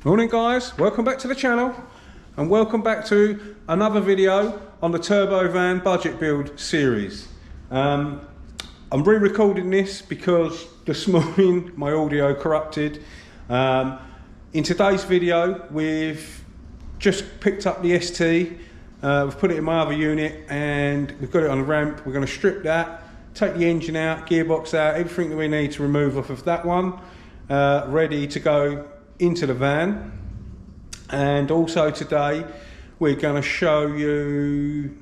Morning guys, welcome back to the channel and welcome back to another video on the turbo van budget build series. I'm re-recording this because this morning my audio corrupted. In today's video we've just picked up the ST, we've put it in my other unit and we've got it on the ramp. We're going to strip that, take the engine out, gearbox out, everything that we need to remove off of that one, ready to go into the van. And also today we're going to show you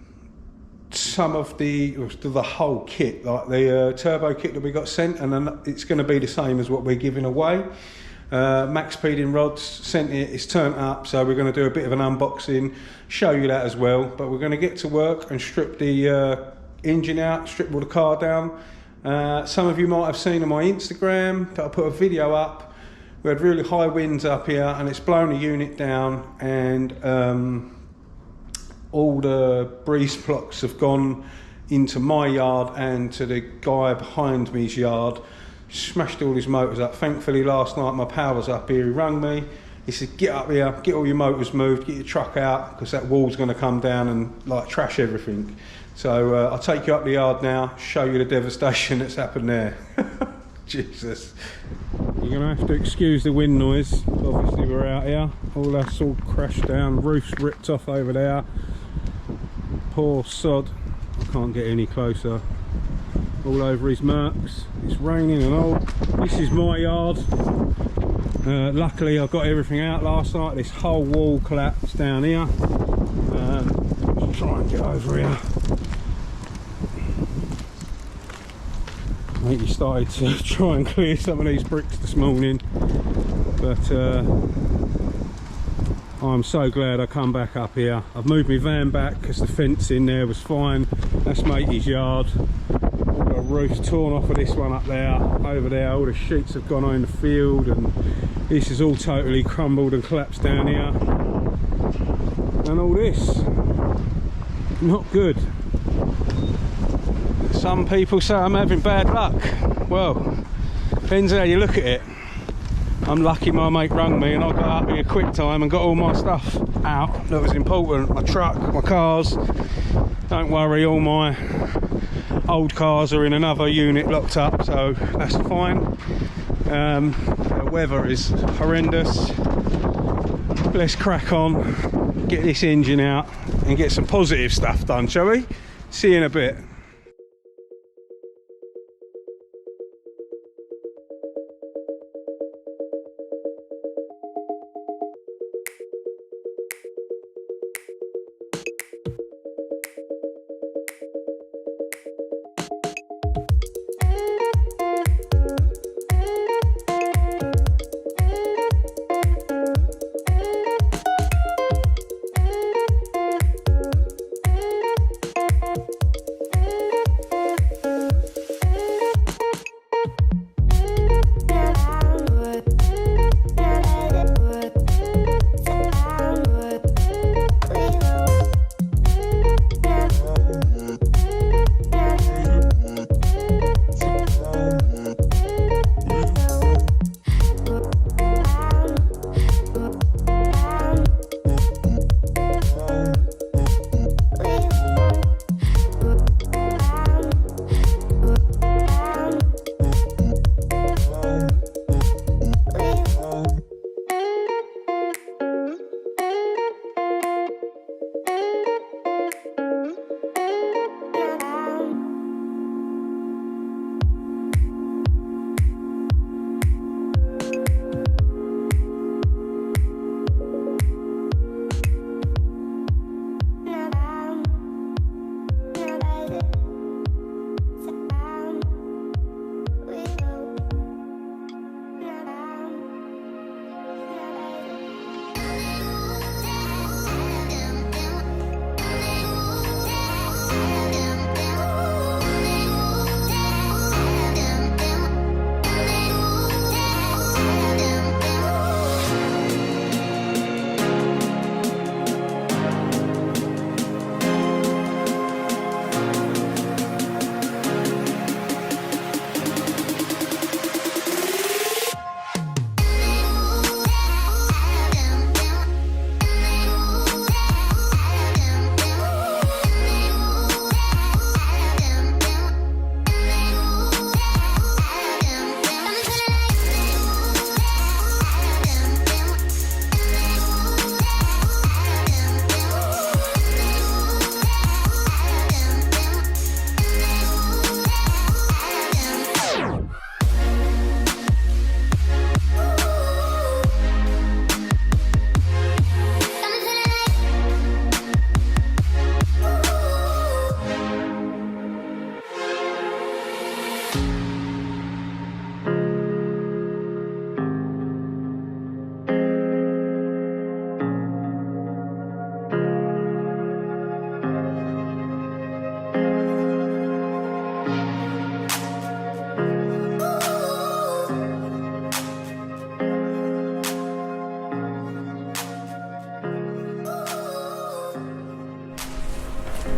some of the whole kit, like the turbo kit that we got sent, and then it's going to be the same as what we're giving away. Maxpeeding rods sent it, it's turned up, so we're going to do a bit of an unboxing, show you that as well. But we're going to get to work and strip the engine out, strip all the car down. Some of you might have seen on my Instagram that I put a video up. We had really high winds up here and it's blown the unit down, and all the breeze blocks have gone into my yard and to the guy behind me's yard. Smashed all his motors up. Thankfully last night my power was up here, he rang me. He said, get up here, get all your motors moved, get your truck out, because that wall's going to come down and like trash everything. So I'll take you up the yard now, show you the devastation that's happened there. Jesus. You're going to have to excuse the wind noise. Obviously we're out here. All that's all crashed down. Roof's ripped off over there. Poor sod. I can't get any closer. All over his mercs. It's raining and all. This is my yard. Luckily I got everything out last night. This whole wall collapsed down here. Let's try and get over here. I think he started to try and clear some of these bricks this morning, but I'm so glad I come back up here. I've moved my van back because the fence in there was fine. That's matey's yard. All the roof's torn off of this one up there, over there. All the sheets have gone on in the field, and this is all totally crumbled and collapsed down here. And all this, not good. Some people say I'm having bad luck. Well, depends how you look at it. I'm lucky my mate rang me and I got up in a quick time and got all my stuff out that was important. My truck, my cars. Don't worry, all my old cars are in another unit locked up, so that's fine. The weather is horrendous. Let's crack on, get this engine out and get some positive stuff done, shall we? See you in a bit.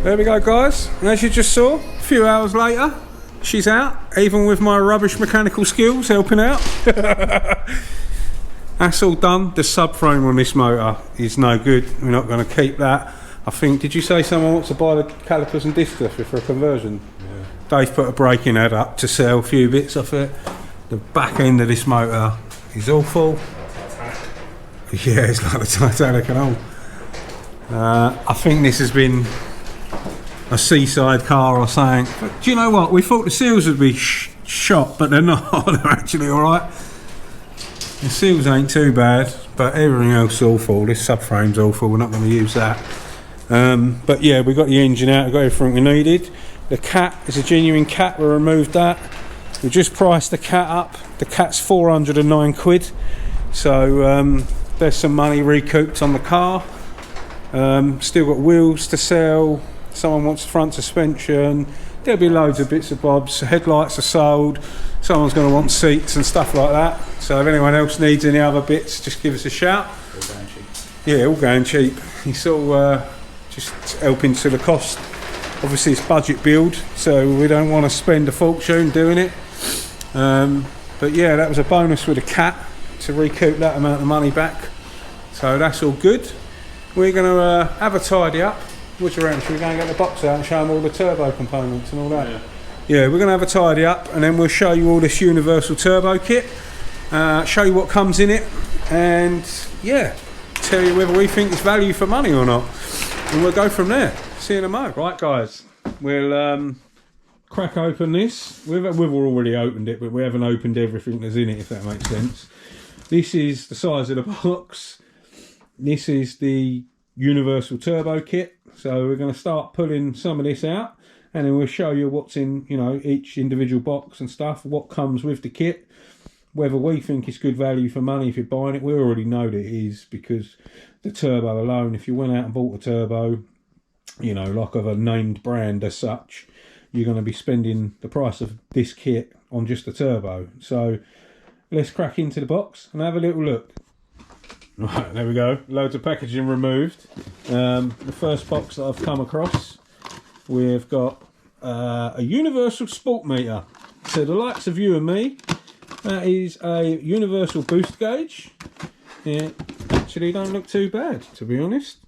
There we go, guys. And as you just saw, a few hours later, she's out, even with my rubbish mechanical skills helping out. That's all done. The subframe on this motor is no good. We're not going to keep that. I think, did you say someone wants to buy the calipers and disc stuff for a conversion? Yeah. They've put a braking head up to sell a few bits off it. The back end of this motor is awful. Yeah, it's like the Titanic and all. I think this has been a seaside car or something. But do you know what? We thought the seals would be shot, but they're not. They're actually alright. The seals ain't too bad, but everything else is awful. This subframe's awful. We're not going to use that. But yeah, we got the engine out. We got everything we needed. The cat is a genuine cat. We removed that. We just priced the cat up. The cat's 409 quid. So there's some money recouped on the car. Still got wheels to sell. Someone wants front suspension. There'll be loads of bits and bobs. Headlights are sold. Someone's going to want seats and stuff like that. So if anyone else needs any other bits, just give us a shout. All going cheap. Yeah, all going cheap. It's all just helping to the cost. Obviously it's budget build, so we don't want to spend a fortune doing it. But yeah, that was a bonus with a cat to recoup that amount of money back. So that's all good. We're going to have a tidy up. What's around? Should we go and get the box out and show them all the turbo components and all that? Yeah, we're going to have a tidy up and then we'll show you all this universal turbo kit, show you what comes in it, and yeah, tell you whether we think it's value for money or not. And we'll go from there. See you in a mo. Right, guys, we'll crack open this. We've already opened it, but we haven't opened everything that's in it, if that makes sense. This is the size of the box. This is the universal turbo kit. So we're going to start pulling some of this out, and then we'll show you what's in, you know, each individual box and stuff, what comes with the kit, whether we think it's good value for money if you're buying it. We already know that it is, because the turbo alone, if you went out and bought a turbo, you know, like of a named brand as such, you're going to be spending the price of this kit on just the turbo. So let's crack into the box and have a little look. Right, there we go. Loads of packaging removed. The first box that I've come across, we've got a universal sport meter. So the likes of you and me, that is a universal boost gauge. It actually don't look too bad, to be honest.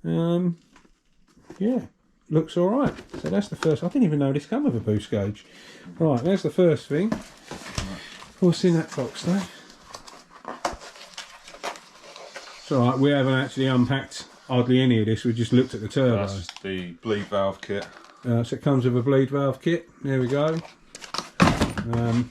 Yeah, looks all right. So that's the first. I didn't even know this come with a boost gauge. Right, there's the first thing. What's in that box, though? It's alright, we haven't actually unpacked hardly any of this, we just looked at the turbo. That's the bleed valve kit. So it comes with a bleed valve kit, there we go.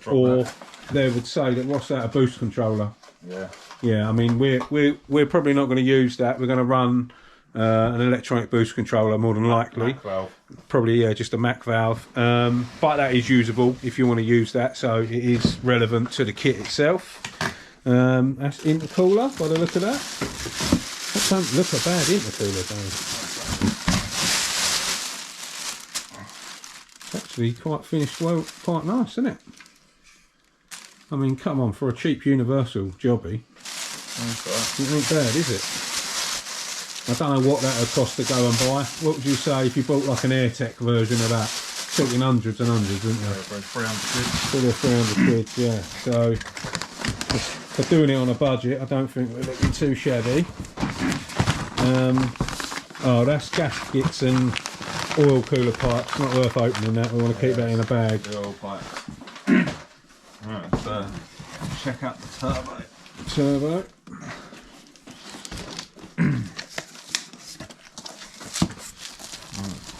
Or they would say that, what's that, a boost controller? Yeah. Yeah, I mean, we're probably not going to use that. We're going to run an electronic boost controller more than likely. Mac valve. Probably, yeah, just a Mac valve. But that is usable if you want to use that, so it is relevant to the kit itself. That's intercooler by the look of that. That don't look a bad intercooler, though. It's actually quite finished well, quite nice, isn't it? I mean, come on, for a cheap universal jobby, it ain't bad, is it? I don't know what that would cost to go and buy. What would you say if you bought like an AirTech version of that? Talking hundreds and hundreds, wouldn't you? Yeah, 300 Probably quid. 300 quid, yeah. So for doing it on a budget, I don't think we're looking too shabby. Oh, that's gaskets and oil cooler pipes. Not worth opening that. We want to keep that in a bag. The oil pipes. Right, so check out the turbo. Turbo.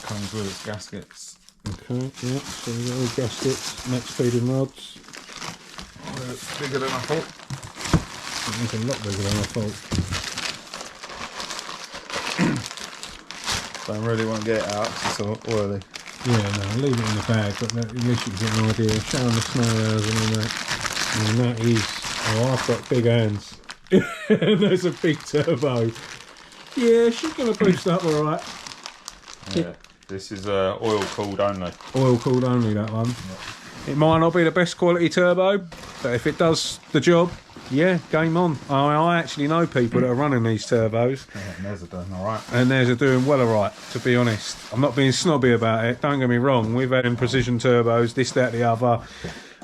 Comes with its gaskets. Okay, yeah, so we've got all gaskets, maxpeeding rods. Oh, it's bigger than I thought. It's a lot bigger than I thought. Don't really want to get it out, it's all oily. Yeah, no, leave it in the bag, but at least you can get an idea. Show them the snow hours and all that. And that is, oh, I've got big hands. There's a big turbo. Yeah, she's going to boost up alright. Yeah, this is oil cooled only. Oil cooled only, that one. Yeah. It might not be the best quality turbo, but if it does the job, Yeah, game on. I actually know people that are running these turbos. Yeah, and theirs are doing alright. And theirs are doing well alright, to be honest. I'm not being snobby about it, don't get me wrong. We've had in precision turbos, this, that, the other.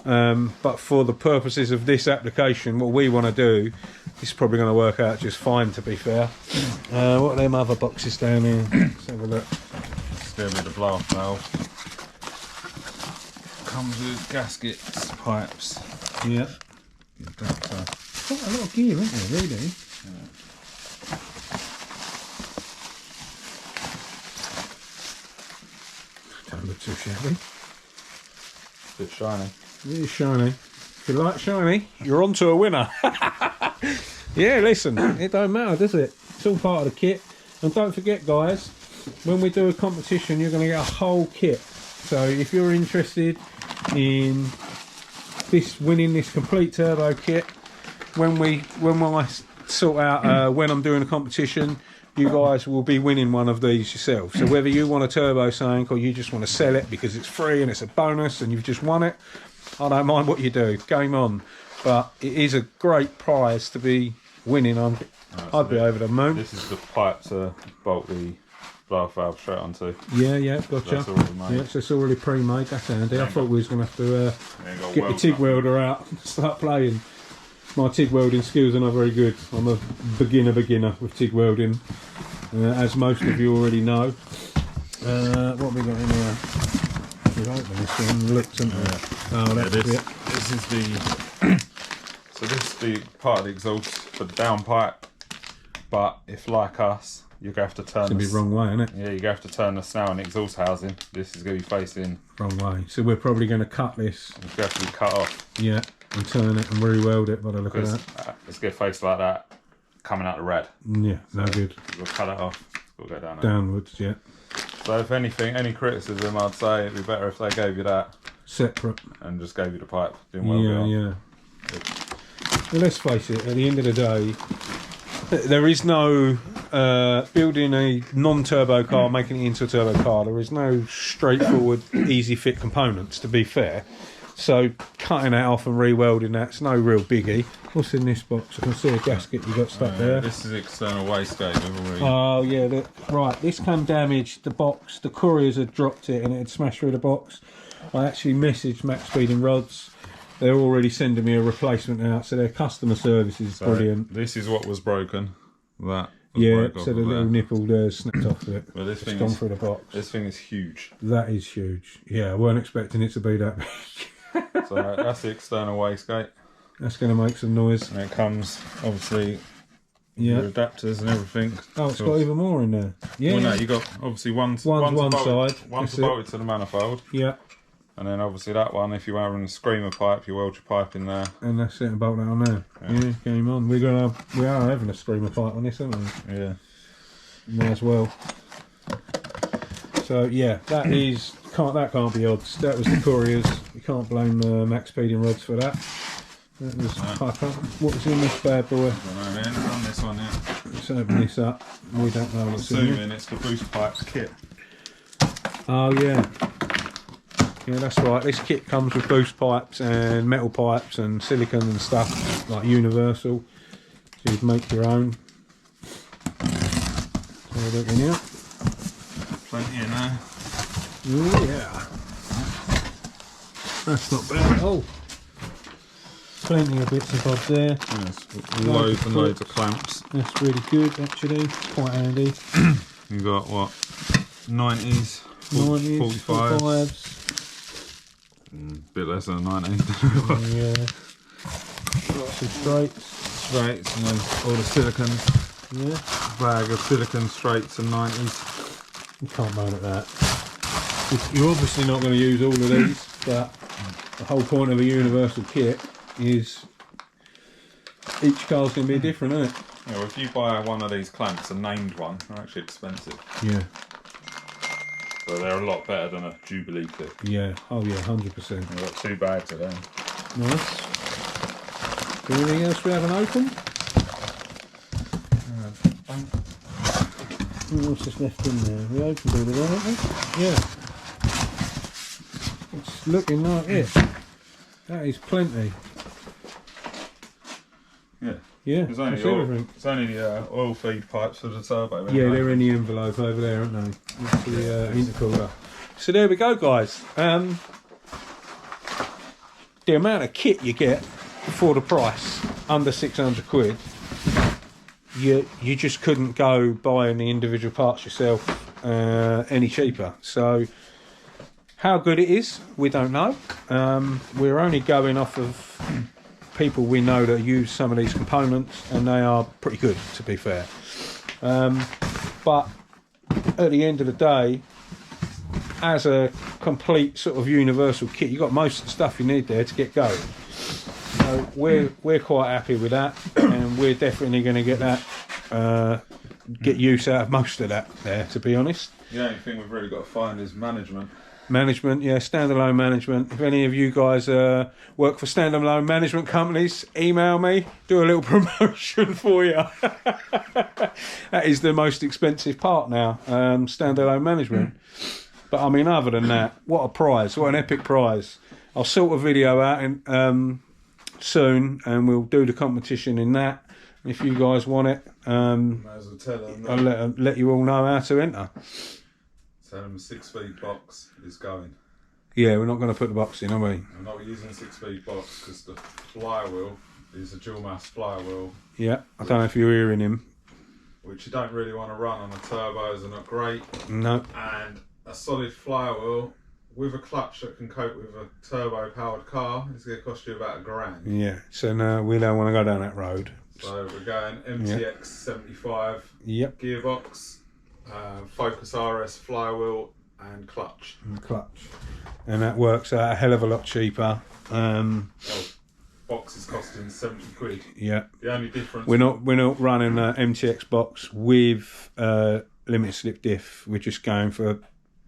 But for the purposes of this application, what we want to do, this is probably going to work out just fine, to be fair. What are them other boxes down here? Let's have a look. Still with the blow-off valve. Comes with gaskets, pipes. Yeah. Adapter. Quite a lot of gear, isn't there, really? Yeah. Don't look too shabby. Bit shiny. It is shiny. If you like shiny, you're on to a winner. Yeah, listen, it don't matter, does it? It's all part of the kit. And don't forget, guys, when we do a competition, you're going to get a whole kit. So if you're interested in winning this complete turbo kit, when I sort out when I'm doing a competition, you guys will be winning one of these yourself. So whether you want a turbo something or you just want to sell it because it's free and it's a bonus and you've just won it, I don't mind what you do, game on. But it is a great prize to be winning. I'd be over the moon. This is the pipe to bolt the blow-off valve straight onto. Yeah, gotcha. That's already made. Yeah, so it's already pre-made. That's handy. I thought we was going to have to get the TIG welder out and start playing. My TIG welding skills are not very good. I'm a beginner with TIG welding, as most of you already know. What have we got in here? We've opened this one, looked, haven't we? Oh, that's it. This is the so this is the part of the exhaust for the down pipe. But if, like us, you're going to have to turn. It's going to be wrong way, isn't it? Yeah, you're going to have to turn the snow and exhaust housing. This is going to be facing wrong way. So we're probably going to cut this. It's going to have to be cut off. Yeah, and turn it and re-weld it by the look of that. It's going to face like that, coming out the red. Yeah, no good. We'll cut it off. We'll go down. Downwards, yeah. So if anything, any criticism, I'd say it'd be better if they gave you that separate and just gave you the pipe. Doing well. Yeah. Well, let's face it. At the end of the day, there is no building a non-turbo car, making it into a turbo car. There is no straightforward, easy fit components. To be fair, so cutting that off and re-welding that's no real biggie. What's in this box? I can see a gasket you got stuck there. This is external wastegate. Oh yeah, right. This came damaged. The box, the couriers had dropped it and it had smashed through the box. I actually messaged maxpeeding rods. They're already sending me a replacement out, so their customer service is brilliant. This is what was broken. That was so the little nipple there snapped off of it. Well, this thing gone is, through the box. This thing is huge. That is huge. Yeah, I weren't expecting it to be that big. So that's the external wastegate. That's going to make some noise. And it comes, obviously, your adapters and everything. Oh, it's got even more in there. Yeah. Well, no, you got obviously one side, one's bolted to the manifold. Yeah. And then obviously that one, if you are in a screamer pipe, you weld your pipe in there. And that's it, and bolt that on there. Yeah, game on. We are having a screamer pipe on this, aren't we? Yeah. May as well. So yeah, that can't be odds. That was the couriers. You can't blame maxpeeding rods for that. That was what was in this bad boy? I don't know, man. It's on this one, yeah. Let's open this up. We don't know what's in it. It's the boost pipes kit. Oh yeah. Yeah, that's right. This kit comes with boost pipes and metal pipes and silicone and stuff, like universal. So you'd make your own. So look in here. Plenty in there. Oh yeah. That's not bad at all. Plenty of bits and bobs there. Yes, loads and loads of clamps. That's really good actually. Quite handy. You've got what? 90s, 45s. Bit less than a 90. Yeah. Got some straights. And then all the silicon. Yeah. Bag of silicon straights and 90s. You can't moan at that. You're obviously not going to use all of these, but the whole point of a universal kit is each car's going to be different, isn't it? Yeah, well, if you buy one of these clamps, a named one, they're actually expensive. Yeah. So they're a lot better than a Jubilee kit. Yeah, oh yeah, 100%. I've got 2 bags of them. Nice. Anything else we haven't opened? What's just left in there? We opened all of that, haven't we? Yeah. It's looking like it. That is plenty. Yeah, It's only, that's everything. it's only the oil feed pipes for the turbo. Yeah, they're in the envelope over there, aren't they? That's the intercooler. So there we go, guys. The amount of kit you get for the price, under 600 quid, you just couldn't go buying the individual parts yourself any cheaper. So how good it is, we don't know. We're only going off of people we know that use some of these components, and they are pretty good, to be fair. But at the end of the day, as a complete sort of universal kit, you've got most of the stuff you need there to get going. So we're quite happy with that, and we're definitely going to get that, get use out of most of that there, to be honest. The only thing we've really got to find is management. Management, yeah, standalone management. If any of you guys work for standalone management companies, email me, do a little promotion for you. That is the most expensive part now, standalone management. But I mean, other than that, what a prize, what an epic prize. I'll sort a video out in, soon, and we'll do the competition in that. If you guys want it, Might as well tell them. I'll let you all know how to enter. Tell them a 6-speed box is going. Yeah, we're not going to put the box in, are we? I'm not using a 6-speed box because the flywheel is a dual mass flywheel. Yeah, I don't know if you're hearing him. Which you don't really want to run on the turbos, are not great. No. And a solid flywheel with a clutch that can cope with a turbo powered car is going to cost you about £1,000. Yeah, so no, we don't want to go down that road. So we're going MTX 75 gearbox, Focus RS flywheel and clutch. And that works out a hell of a lot cheaper. Box is costing 70 quid. Yeah. The only difference We're not running an MTX box with limited slip diff. We're just going for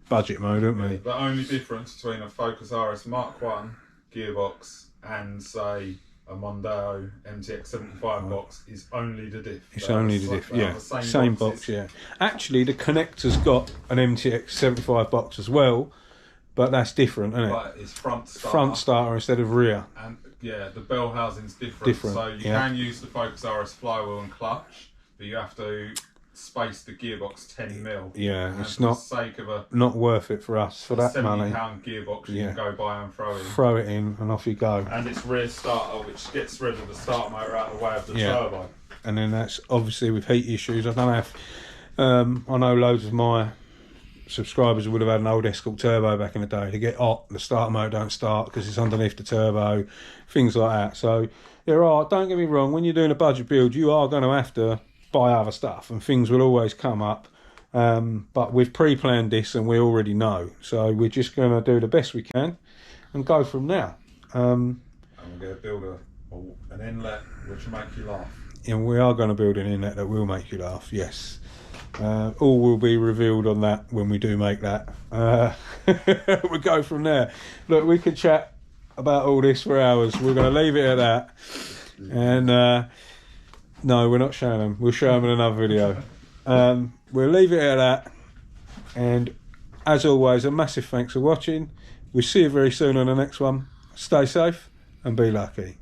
budget mode, aren't we? The only difference between a Focus RS Mark 1 gearbox and say a Mondeo MTX 75 box is only the diff. It's only the diff, yeah. Same box, yeah. Actually, the connector's got an MTX 75 box as well, but that's different, isn't it? But it's front starter. Front starter instead of rear. And yeah, the bell housing's different. So you can use the Focus RS flywheel and clutch, but you have to space the gearbox 10mm. Yeah, and it's for not the sake of a not worth it for us for that money. £70 gearbox you can go buy and throw in. Throw it in and off you go. And it's rear starter, which gets rid of the start motor out of the way of the turbo. And then that's obviously with heat issues. I don't know if I know loads of my subscribers would have had an old Escort turbo back in the day. They get hot, the starter motor don't start because it's underneath the turbo, things like that. So there are, don't get me wrong, when you're doing a budget build, you are going to have to buy other stuff and things will always come up. But we've pre-planned this and we already know. So we're just going to do the best we can and go from there. And we're going to build an inlet which will make you laugh. And we are going to build an inlet that will make you laugh, yes. All will be revealed on that when we do make that. We'll go from there. Look, we could chat about all this for hours. We're going to leave it at that. And no, we're not showing them. We'll show them in another video. We'll leave it at that. And as always, a massive thanks for watching. We'll see you very soon on the next one. Stay safe and be lucky.